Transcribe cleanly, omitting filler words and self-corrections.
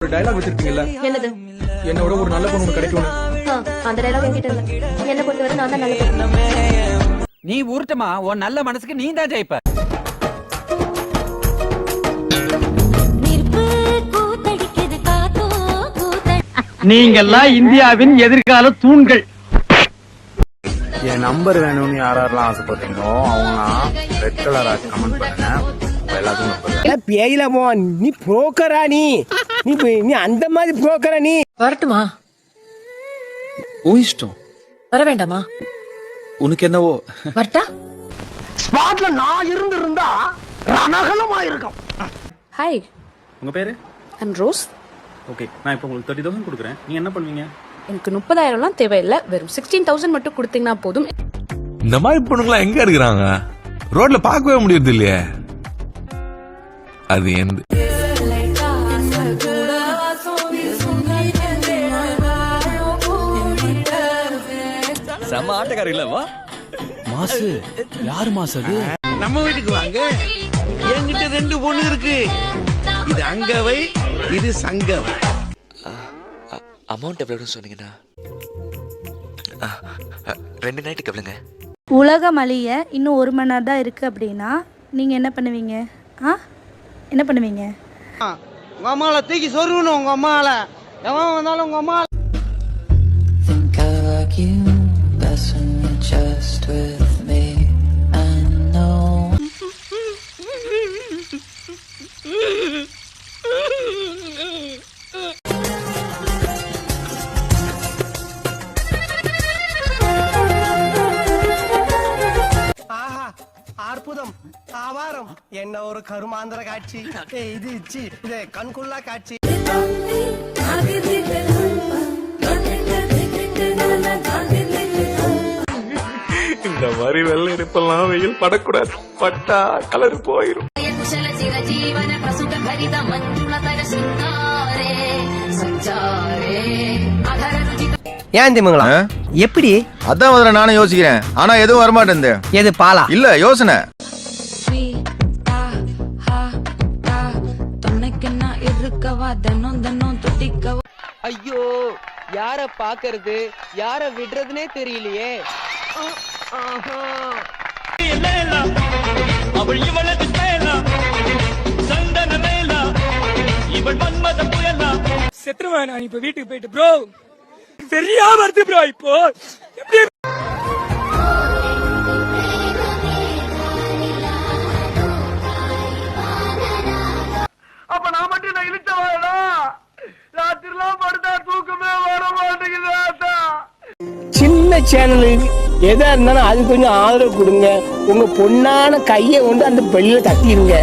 ஒரு டயலாக் வச்சிருக்கீங்கல்ல, என்னது? என்னோட ஒரு நல்ல பொண்ணு கிடைக்கும். அந்த டயலாக் என்கிட்ட இல்ல. என்ன பொறுத்தவரை நான் தான் நல்ல பொண்ணு. நீ ஊர்ட்டமா உன் நல்ல மனசுக்கு நீ தான் ஜெயிப்ப. நீங்கெல்லாம் இந்தியாவின் எதிர்கால தூண்கள். என் நம்பர் வேணும்னு யாரெல்லாம் ஆசைப்படுறீங்களோ அவங்களாம் ரெட் கலரா கமெண்ட் பண்ணுங்க. எல்லாத்துக்கும் பேயில போ, நீ புரோக்கரா? நீ அந்த மாதிரி புரோக்கரா? நீ வரட்டுமா? உன் இஷ்டம். வர வேண்டாமா? உனக்கு என்னவோ. வரட்டா? ஸ்பாட்ல நான் இருந்தா ரணகலமா இருக்கும். ஹாய், உங்க பேரு? I'm rose. ஓகே, நான் இப்போ உங்களுக்கு 30,000 கொடுக்குறேன். நீங்க என்ன பண்ணுவீங்க? எனக்கு 30,000லாம் தேவையில்லை, வெறும் 16,000 மட்டும் கொடுத்தீங்கன்னா போதும். இந்த மாதிரி பொண்ணுங்களா எங்க இருக்கிறாங்க? ரோட்ல பார்க்கவே முடியறது இல்லையே. அது எந்த செம்ம ஆட்டக்கார இல்லவா? மாசு யாரு மாசு? அது நம்ம வீட்டுக்கு வாங்க. என்கிட்ட 2 பொண்ணு இருக்கு. இது அங்கவை, இது சங்கவை. அமௌண்ட் எவ்வளவுன்னு சொன்னீங்கன்னா 2 நைட்டுக்கு எவ்வளோங்க? உலகம் அழிய இன்னும் 1 மணி நேரம் தான் இருக்கு அப்படின்னா நீங்க என்ன பண்ணுவீங்க? என்ன பண்ணுவீங்க? உங்க அம்மால தூக்கி சொருகணும். உங்க அம்மால எவன் வந்தாலும் உங்க அம்மா அற்புதம், ஆவாரம், என்ன ஒரு கருமாந்திர காட்சி. இது கண்குள்ளா காட்சி. இந்த மாதிரி வெள்ளை இருப்பெல்லாம் வெயில் படக்கூடாது. பட்டா கலர் போயிரும். ஏன் திமுங்களா எப்படி? அதான் முதல்ல நானும் யோசிக்கிறேன். ஆனா எதுவும் வரமாட்டேன். எது பாலா? இல்ல யோசனை. ஐயோ, யார பாக்குறது யார விடுறதுனே தெரியலையே. செத்துருவேன் நான் இப்ப வீட்டுக்கு போயிட்டு. ப்ரோ சரியா வருது ப்ரோ. இப்போ அப்ப நான் மட்டும் நான் இழுத்தவாடா. ராத்திரிலாம் படுத்தா தூக்கமே வர மாட்டேங்குது. சின்ன சேனலுக்கு எதா இருந்தாலும் அது கொஞ்சம் ஆதரவு கொடுங்க. உங்க பொண்ணான கையை கொண்டு அந்த பெல்லில தட்டிடுங்க.